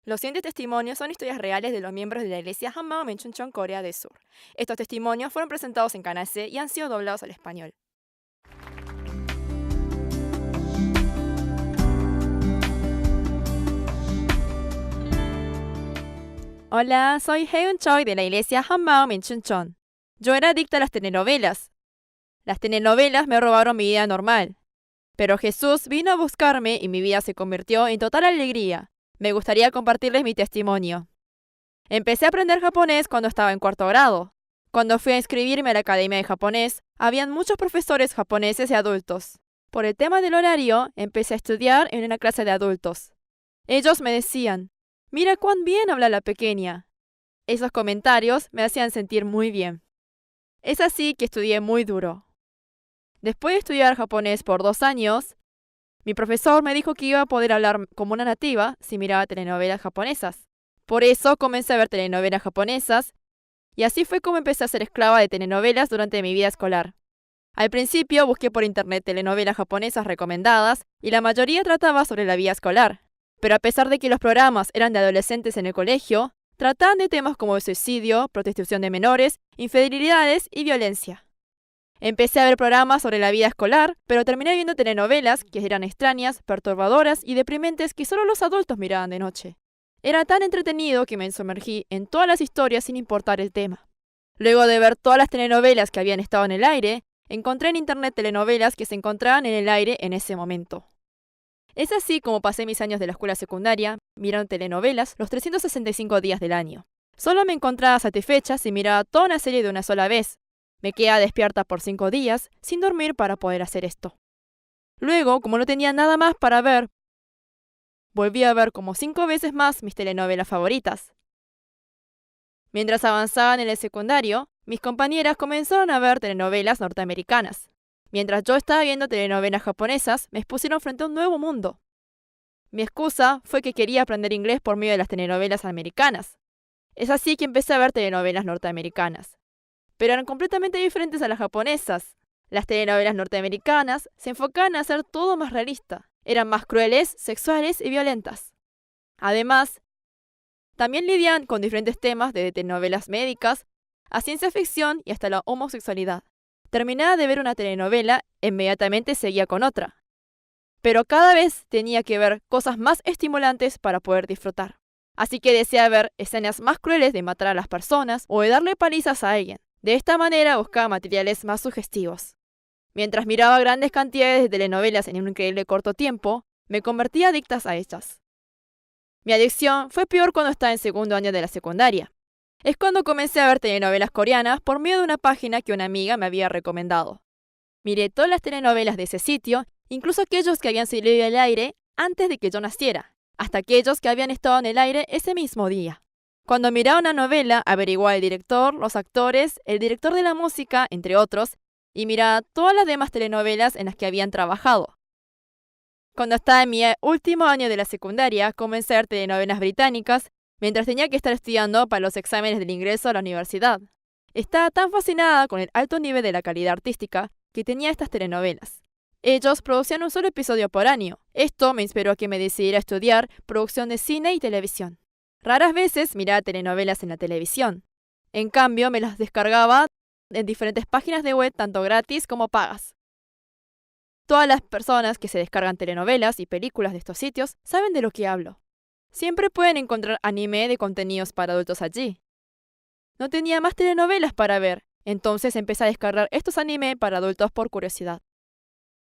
Los siguientes testimonios son historias reales de los miembros de la iglesia Hammam Menchunchon, Corea del Sur. Estos testimonios fueron presentados en Canal C y han sido doblados al español. Hola, soy Heun Choi de la iglesia Hammam Menchunchon. Yo era adicta a las telenovelas. Las telenovelas me robaron mi vida normal. Pero Jesús vino a buscarme y mi vida se convirtió en total alegría. Me gustaría compartirles mi testimonio. Empecé a aprender japonés cuando estaba en cuarto grado. Cuando fui a inscribirme a la Academia de Japonés, habían muchos profesores japoneses y adultos. Por el tema del horario, empecé a estudiar en una clase de adultos. Ellos me decían, «Mira cuán bien habla la pequeña». Esos comentarios me hacían sentir muy bien. Es así que estudié muy duro. Después de estudiar japonés por 2 años, mi profesor me dijo que iba a poder hablar como una nativa si miraba telenovelas japonesas. Por eso comencé a ver telenovelas japonesas, y así fue como empecé a ser esclava de telenovelas durante mi vida escolar. Al principio busqué por internet telenovelas japonesas recomendadas, y la mayoría trataba sobre la vida escolar. Pero a pesar de que los programas eran de adolescentes en el colegio, trataban de temas como el suicidio, prostitución de menores, infidelidades y violencia. Empecé a ver programas sobre la vida escolar, pero terminé viendo telenovelas que eran extrañas, perturbadoras y deprimentes que solo los adultos miraban de noche. Era tan entretenido que me sumergí en todas las historias sin importar el tema. Luego de ver todas las telenovelas que habían estado en el aire, encontré en internet telenovelas que se encontraban en el aire en ese momento. Es así como pasé mis años de la escuela secundaria mirando telenovelas los 365 días del año. Solo me encontraba satisfecha si miraba toda una serie de una sola vez. Me quedaba despierta por 5 días sin dormir para poder hacer esto. Luego, como no tenía nada más para ver, volví a ver como 5 veces más mis telenovelas favoritas. Mientras avanzaban en el secundario, mis compañeras comenzaron a ver telenovelas norteamericanas. Mientras yo estaba viendo telenovelas japonesas, me expusieron frente a un nuevo mundo. Mi excusa fue que quería aprender inglés por medio de las telenovelas americanas. Es así que empecé a ver telenovelas norteamericanas. Pero eran completamente diferentes a las japonesas. Las telenovelas norteamericanas se enfocaban en hacer todo más realista. Eran más crueles, sexuales y violentas. Además, también lidian con diferentes temas desde telenovelas médicas a ciencia ficción y hasta la homosexualidad. Terminaba de ver una telenovela e inmediatamente seguía con otra. Pero cada vez tenía que ver cosas más estimulantes para poder disfrutar. Así que deseaba ver escenas más crueles de matar a las personas o de darle palizas a alguien. De esta manera buscaba materiales más sugestivos. Mientras miraba grandes cantidades de telenovelas en un increíble corto tiempo, me convertía adicta a ellas. Mi adicción fue peor cuando estaba en segundo año de la secundaria. Es cuando comencé a ver telenovelas coreanas por medio de una página que una amiga me había recomendado. Miré todas las telenovelas de ese sitio, incluso aquellos que habían salido al aire antes de que yo naciera, hasta aquellos que habían estado en el aire ese mismo día. Cuando miraba una novela, averiguaba el director, los actores, el director de la música, entre otros, y miraba todas las demás telenovelas en las que habían trabajado. Cuando estaba en mi último año de la secundaria, comencé a ver telenovelas británicas, mientras tenía que estar estudiando para los exámenes del ingreso a la universidad. Estaba tan fascinada con el alto nivel de la calidad artística que tenía estas telenovelas. Ellos producían un solo episodio por año. Esto me inspiró a que me decidiera a estudiar producción de cine y televisión. Raras veces miraba telenovelas en la televisión. En cambio, me las descargaba en diferentes páginas de web, tanto gratis como pagas. Todas las personas que se descargan telenovelas y películas de estos sitios saben de lo que hablo. Siempre pueden encontrar anime de contenidos para adultos allí. No tenía más telenovelas para ver, entonces empecé a descargar estos anime para adultos por curiosidad.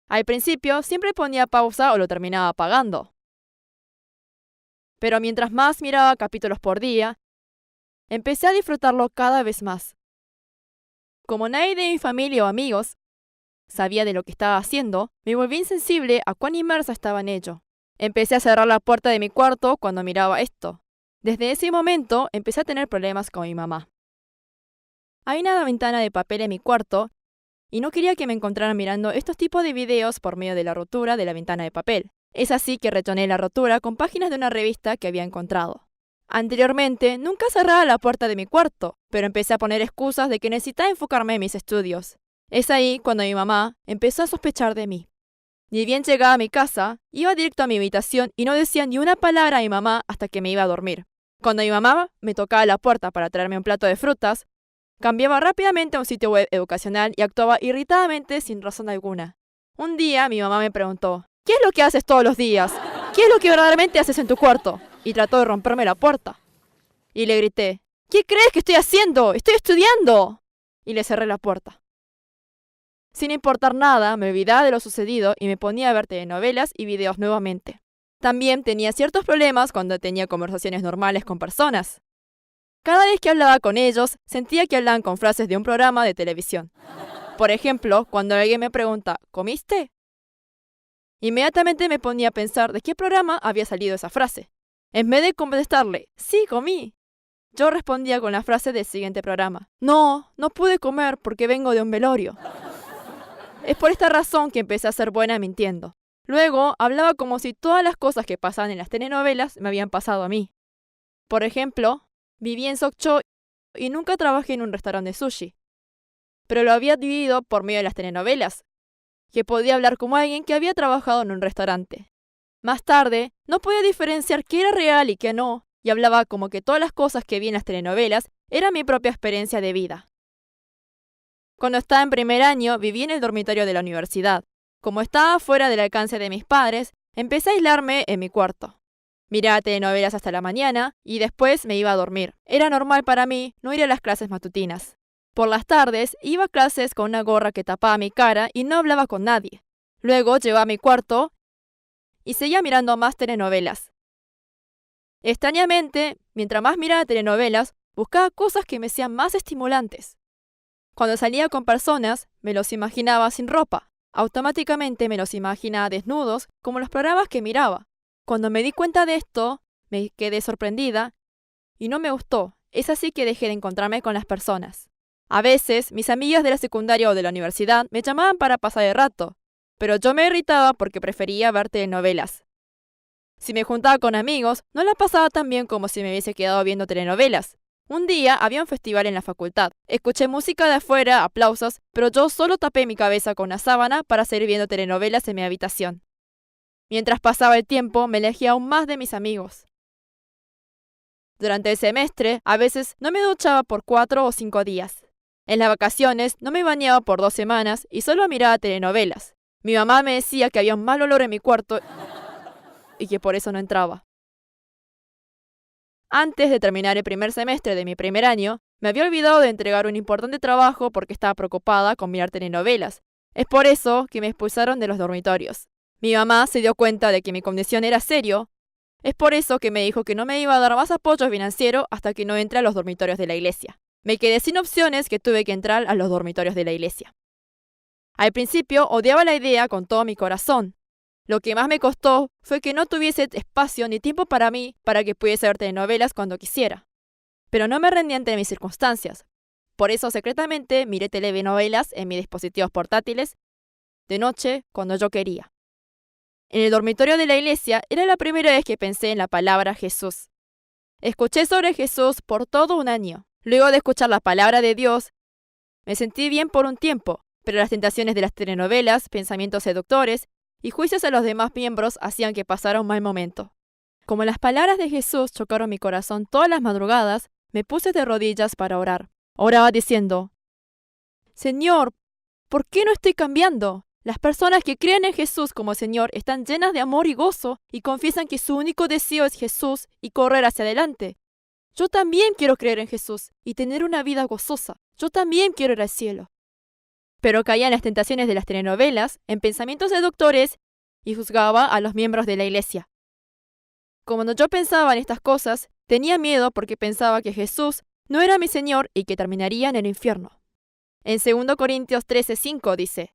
Al principio siempre ponía pausa o lo terminaba apagando. Pero mientras más miraba capítulos por día, empecé a disfrutarlo cada vez más. Como nadie de mi familia o amigos sabía de lo que estaba haciendo, me volví insensible a cuán inmersa estaba en ello. Empecé a cerrar la puerta de mi cuarto cuando miraba esto. Desde ese momento empecé a tener problemas con mi mamá. Hay una ventana de papel en mi cuarto y no quería que me encontraran mirando estos tipos de videos por medio de la rotura de la ventana de papel. Es así que retoné la rotura con páginas de una revista que había encontrado. Anteriormente, nunca cerraba la puerta de mi cuarto, pero empecé a poner excusas de que necesitaba enfocarme en mis estudios. Es ahí cuando mi mamá empezó a sospechar de mí. Ni bien llegaba a mi casa, iba directo a mi habitación y no decía ni una palabra a mi mamá hasta que me iba a dormir. Cuando mi mamá me tocaba la puerta para traerme un plato de frutas, cambiaba rápidamente a un sitio web educacional y actuaba irritadamente sin razón alguna. Un día mi mamá me preguntó, ¿qué es lo que haces todos los días? ¿Qué es lo que verdaderamente haces en tu cuarto? Y trató de romperme la puerta. Y le grité, ¿qué crees que estoy haciendo? ¡Estoy estudiando! Y le cerré la puerta. Sin importar nada, me olvidaba de lo sucedido y me ponía a ver telenovelas y videos nuevamente. También tenía ciertos problemas cuando tenía conversaciones normales con personas. Cada vez que hablaba con ellos, sentía que hablaban con frases de un programa de televisión. Por ejemplo, cuando alguien me pregunta, ¿comiste? Inmediatamente me ponía a pensar de qué programa había salido esa frase. En vez de contestarle, sí, comí, yo respondía con la frase del siguiente programa, no pude comer porque vengo de un velorio. Es por esta razón que empecé a ser buena mintiendo. Luego, hablaba como si todas las cosas que pasaban en las telenovelas me habían pasado a mí. Por ejemplo, viví en Sokcho y nunca trabajé en un restaurante de sushi. Pero lo había vivido por medio de las telenovelas, que podía hablar como alguien que había trabajado en un restaurante. Más tarde, no podía diferenciar qué era real y qué no, y hablaba como que todas las cosas que vi en las telenovelas eran mi propia experiencia de vida. Cuando estaba en primer año, viví en el dormitorio de la universidad. Como estaba fuera del alcance de mis padres, empecé a aislarme en mi cuarto. Miraba telenovelas hasta la mañana y después me iba a dormir. Era normal para mí no ir a las clases matutinas. Por las tardes, iba a clases con una gorra que tapaba mi cara y no hablaba con nadie. Luego llegaba a mi cuarto y seguía mirando más telenovelas. Extrañamente, mientras más miraba telenovelas, buscaba cosas que me sean más estimulantes. Cuando salía con personas, me los imaginaba sin ropa. Automáticamente me los imaginaba desnudos, como los programas que miraba. Cuando me di cuenta de esto, me quedé sorprendida y no me gustó. Es así que dejé de encontrarme con las personas. A veces, mis amigas de la secundaria o de la universidad me llamaban para pasar el rato, pero yo me irritaba porque prefería ver telenovelas. Si me juntaba con amigos, no la pasaba tan bien como si me hubiese quedado viendo telenovelas. Un día había un festival en la facultad. Escuché música de afuera, aplausos, pero yo solo tapé mi cabeza con una sábana para seguir viendo telenovelas en mi habitación. Mientras pasaba el tiempo, me alejé aún más de mis amigos. Durante el semestre, a veces no me duchaba por 4 o 5 días. En las vacaciones, no me bañaba por 2 semanas y solo miraba telenovelas. Mi mamá me decía que había un mal olor en mi cuarto y que por eso no entraba. Antes de terminar el primer semestre de mi primer año, me había olvidado de entregar un importante trabajo porque estaba preocupada con mirar telenovelas. Es por eso que me expulsaron de los dormitorios. Mi mamá se dio cuenta de que mi condición era serio. Es por eso que me dijo que no me iba a dar más apoyo financiero hasta que no entre a los dormitorios de la iglesia. Me quedé sin opciones que tuve que entrar a los dormitorios de la iglesia. Al principio odiaba la idea con todo mi corazón. Lo que más me costó fue que no tuviese espacio ni tiempo para mí para que pudiese ver telenovelas cuando quisiera. Pero no me rendí ante mis circunstancias. Por eso secretamente miré telenovelas en mis dispositivos portátiles de noche cuando yo quería. En el dormitorio de la iglesia era la primera vez que pensé en la palabra Jesús. Escuché sobre Jesús por todo un año. Luego de escuchar la palabra de Dios, me sentí bien por un tiempo, pero las tentaciones de las telenovelas, pensamientos seductores y juicios a los demás miembros hacían que pasara un mal momento. Como las palabras de Jesús chocaron mi corazón todas las madrugadas, me puse de rodillas para orar. Oraba diciendo, Señor, ¿por qué no estoy cambiando? Las personas que creen en Jesús como Señor están llenas de amor y gozo y confiesan que su único deseo es Jesús y correr hacia adelante. Yo también quiero creer en Jesús y tener una vida gozosa. Yo también quiero ir al cielo. Pero caía en las tentaciones de las telenovelas, en pensamientos seductores y juzgaba a los miembros de la iglesia. Cuando yo pensaba en estas cosas, tenía miedo porque pensaba que Jesús no era mi Señor y que terminaría en el infierno. En 2 Corintios 13:5 dice,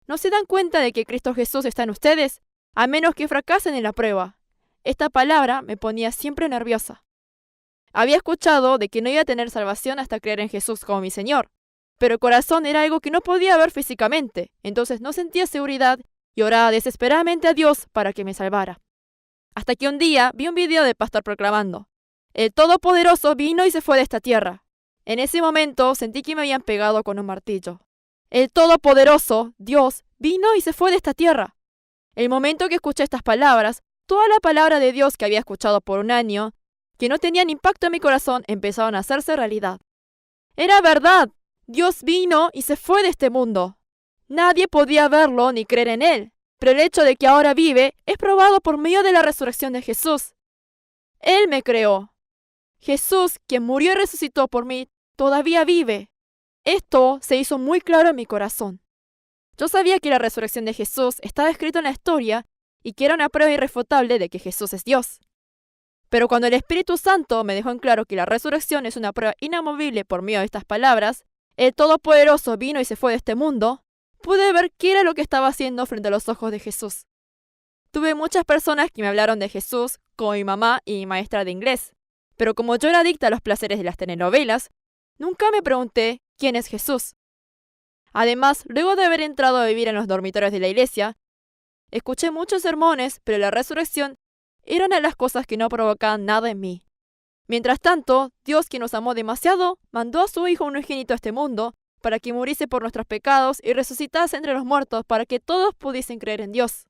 ¿no se dan cuenta de que Cristo Jesús está en ustedes? A menos que fracasen en la prueba. Esta palabra me ponía siempre nerviosa. Había escuchado de que no iba a tener salvación hasta creer en Jesús como mi Señor, pero el corazón era algo que no podía ver físicamente, entonces no sentía seguridad y oraba desesperadamente a Dios para que me salvara. Hasta que un día vi un video del pastor proclamando, el Todopoderoso vino y se fue de esta tierra. En ese momento sentí que me habían pegado con un martillo. El Todopoderoso, Dios, vino y se fue de esta tierra. El momento que escuché estas palabras, toda la palabra de Dios que había escuchado por un año, que no tenían impacto en mi corazón, empezaron a hacerse realidad. Era verdad. Dios vino y se fue de este mundo. Nadie podía verlo ni creer en él, pero el hecho de que ahora vive es probado por medio de la resurrección de Jesús. Él me creó. Jesús, quien murió y resucitó por mí, todavía vive. Esto se hizo muy claro en mi corazón. Yo sabía que la resurrección de Jesús estaba escrito en la historia y que era una prueba irrefutable de que Jesús es Dios. Pero cuando el Espíritu Santo me dejó en claro que la resurrección es una prueba inamovible por medio de estas palabras, el Todopoderoso vino y se fue de este mundo, pude ver qué era lo que estaba haciendo frente a los ojos de Jesús. Tuve muchas personas que me hablaron de Jesús, como mi mamá y mi maestra de inglés, pero como yo era adicta a los placeres de las telenovelas, nunca me pregunté quién es Jesús. Además, luego de haber entrado a vivir en los dormitorios de la iglesia, escuché muchos sermones, pero la resurrección era una de las cosas que no provocaban nada en mí. Mientras tanto, Dios, quien nos amó demasiado, mandó a su Hijo unigénito a este mundo para que muriese por nuestros pecados y resucitase entre los muertos para que todos pudiesen creer en Dios.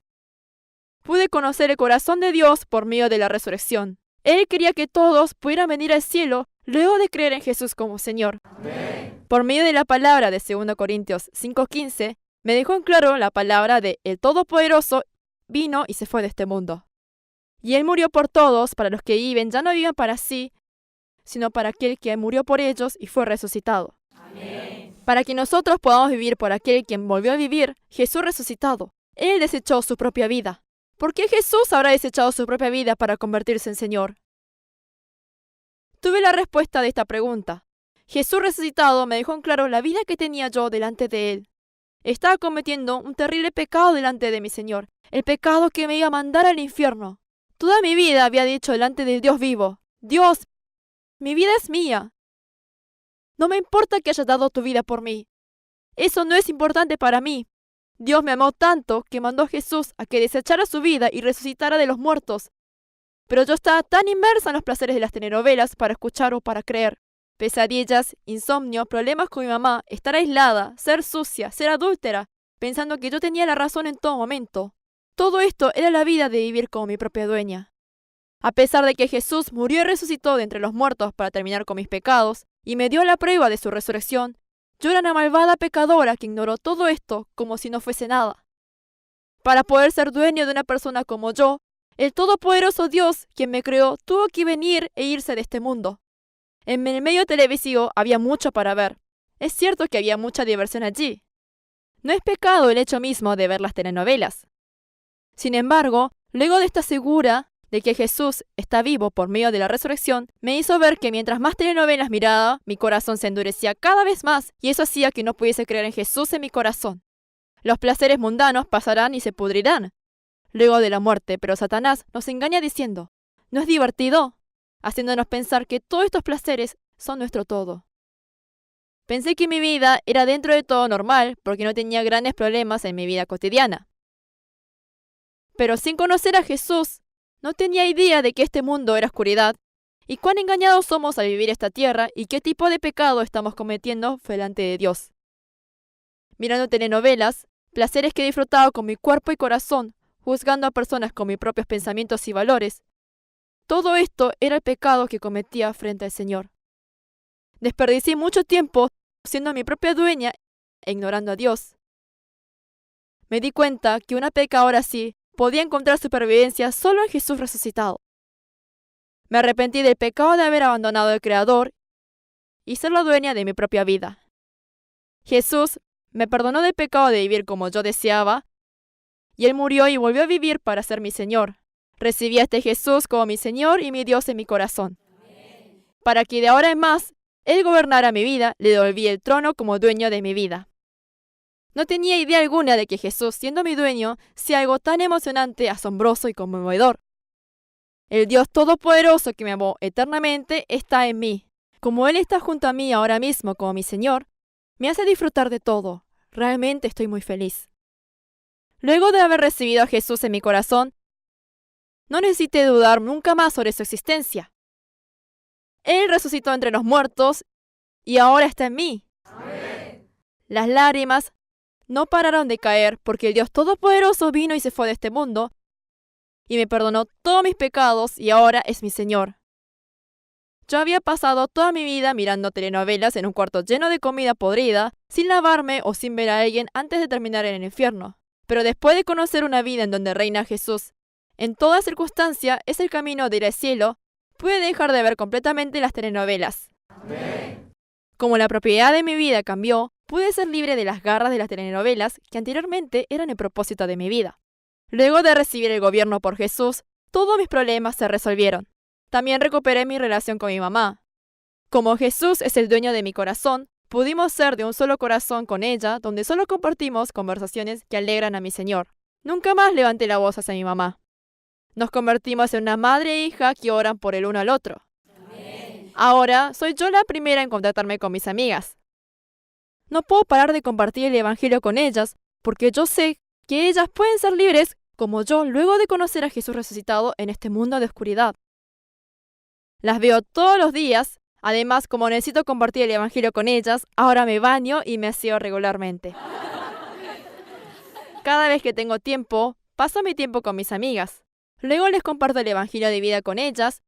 Pude conocer el corazón de Dios por medio de la resurrección. Él quería que todos pudieran venir al cielo luego de creer en Jesús como Señor. Amén. Por medio de la palabra de 2 Corintios 5:15, me dejó en claro la palabra de el Todopoderoso vino y se fue de este mundo. Y Él murió por todos, para los que viven, ya no vivan para sí, sino para aquel que murió por ellos y fue resucitado. Amén. Para que nosotros podamos vivir por aquel quien volvió a vivir, Jesús resucitado. Él desechó su propia vida. ¿Por qué Jesús habrá desechado su propia vida para convertirse en Señor? Tuve la respuesta de esta pregunta. Jesús resucitado me dejó en claro la vida que tenía yo delante de Él. Estaba cometiendo un terrible pecado delante de mi Señor, el pecado que me iba a mandar al infierno. Toda mi vida había dicho delante del Dios vivo, Dios, mi vida es mía. No me importa que hayas dado tu vida por mí. Eso no es importante para mí. Dios me amó tanto que mandó a Jesús a que desechara su vida y resucitara de los muertos. Pero yo estaba tan inmersa en los placeres de las telenovelas para escuchar o para creer. Pesadillas, insomnio, problemas con mi mamá, estar aislada, ser sucia, ser adúltera, pensando que yo tenía la razón en todo momento. Todo esto era la vida de vivir como mi propia dueña. A pesar de que Jesús murió y resucitó de entre los muertos para terminar con mis pecados, y me dio la prueba de su resurrección, yo era una malvada pecadora que ignoró todo esto como si no fuese nada. Para poder ser dueño de una persona como yo, el todopoderoso Dios, quien me creó, tuvo que venir e irse de este mundo. En el medio televisivo había mucho para ver. Es cierto que había mucha diversión allí. No es pecado el hecho mismo de ver las telenovelas. Sin embargo, luego de estar segura de que Jesús está vivo por medio de la resurrección, me hizo ver que mientras más telenovelas miraba, mi corazón se endurecía cada vez más y eso hacía que no pudiese creer en Jesús en mi corazón. Los placeres mundanos pasarán y se pudrirán luego de la muerte, pero Satanás nos engaña diciendo, ¿no es divertido? Haciéndonos pensar que todos estos placeres son nuestro todo. Pensé que mi vida era dentro de todo normal porque no tenía grandes problemas en mi vida cotidiana. Pero sin conocer a Jesús, no tenía idea de que este mundo era oscuridad y cuán engañados somos al vivir esta tierra y qué tipo de pecado estamos cometiendo delante de Dios. Mirando telenovelas, placeres que disfrutaba con mi cuerpo y corazón, juzgando a personas con mis propios pensamientos y valores, todo esto era el pecado que cometía frente al Señor. Desperdicié mucho tiempo siendo mi propia dueña e ignorando a Dios. Me di cuenta que una pecadora así podía encontrar supervivencia solo en Jesús resucitado. Me arrepentí del pecado de haber abandonado al Creador y ser la dueña de mi propia vida. Jesús me perdonó del pecado de vivir como yo deseaba, y Él murió y volvió a vivir para ser mi Señor. Recibí a este Jesús como mi Señor y mi Dios en mi corazón. Amén. Para que de ahora en más Él gobernara mi vida, le devolví el trono como dueño de mi vida. No tenía idea alguna de que Jesús, siendo mi dueño, sea algo tan emocionante, asombroso y conmovedor. El Dios Todopoderoso que me amó eternamente está en mí. Como Él está junto a mí ahora mismo como mi Señor, me hace disfrutar de todo. Realmente estoy muy feliz. Luego de haber recibido a Jesús en mi corazón, no necesité dudar nunca más sobre su existencia. Él resucitó entre los muertos y ahora está en mí. Amén. Las lágrimas no pararon de caer porque el Dios Todopoderoso vino y se fue de este mundo y me perdonó todos mis pecados y ahora es mi Señor. Yo había pasado toda mi vida mirando telenovelas en un cuarto lleno de comida podrida, sin lavarme o sin ver a alguien antes de terminar en el infierno. Pero después de conocer una vida en donde reina Jesús, en toda circunstancia es el camino de ir al cielo, pude dejar de ver completamente las telenovelas. Amén. Como la propiedad de mi vida cambió, pude ser libre de las garras de las telenovelas que anteriormente eran el propósito de mi vida. Luego de recibir el gobierno por Jesús, todos mis problemas se resolvieron. También recuperé mi relación con mi mamá. Como Jesús es el dueño de mi corazón, pudimos ser de un solo corazón con ella, donde solo compartimos conversaciones que alegran a mi Señor. Nunca más levanté la voz hacia mi mamá. Nos convertimos en una madre e hija que oran por el uno al otro. Amén. Ahora soy yo la primera en contactarme con mis amigas. No puedo parar de compartir el Evangelio con ellas, porque yo sé que ellas pueden ser libres como yo luego de conocer a Jesús resucitado en este mundo de oscuridad. Las veo todos los días. Además, como necesito compartir el Evangelio con ellas, ahora me baño y me aseo regularmente. Cada vez que tengo tiempo, paso mi tiempo con mis amigas. Luego les comparto el Evangelio de vida con ellas,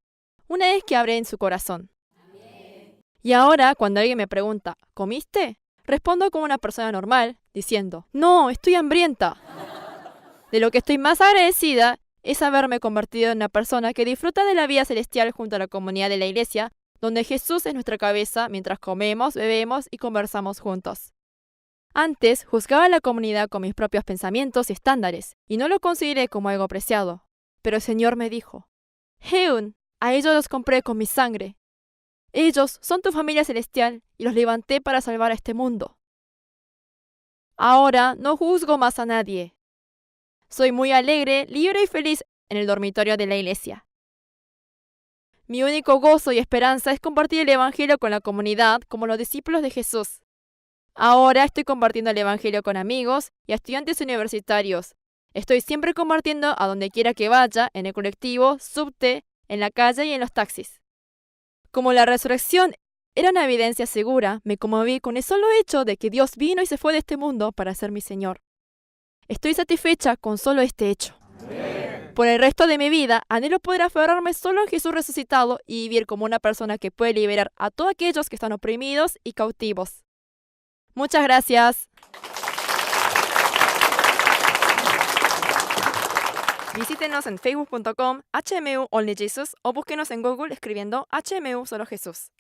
una vez que abren su corazón. Y ahora, cuando alguien me pregunta, ¿comiste?, respondo como una persona normal, diciendo, no, estoy hambrienta. De lo que estoy más agradecida es haberme convertido en una persona que disfruta de la vida celestial junto a la comunidad de la iglesia, donde Jesús es nuestra cabeza mientras comemos, bebemos y conversamos juntos. Antes juzgaba a la comunidad con mis propios pensamientos y estándares, y no lo consideré como algo preciado. Pero el Señor me dijo, Heun, a ellos los compré con mi sangre. Ellos son tu familia celestial y los levanté para salvar a este mundo. Ahora no juzgo más a nadie. Soy muy alegre, libre y feliz en el dormitorio de la iglesia. Mi único gozo y esperanza es compartir el Evangelio con la comunidad como los discípulos de Jesús. Ahora estoy compartiendo el Evangelio con amigos y a estudiantes universitarios. Estoy siempre compartiendo a donde quiera que vaya, en el colectivo, subte, en la calle y en los taxis. Como la resurrección era una evidencia segura, me conmoví con el solo hecho de que Dios vino y se fue de este mundo para ser mi Señor. Estoy satisfecha con solo este hecho. Por el resto de mi vida, anhelo poder aferrarme solo en Jesús resucitado y vivir como una persona que puede liberar a todos aquellos que están oprimidos y cautivos. Muchas gracias. Visítenos en facebook.com HMU Only Jesus o búsquenos en Google escribiendo HMU Solo Jesús.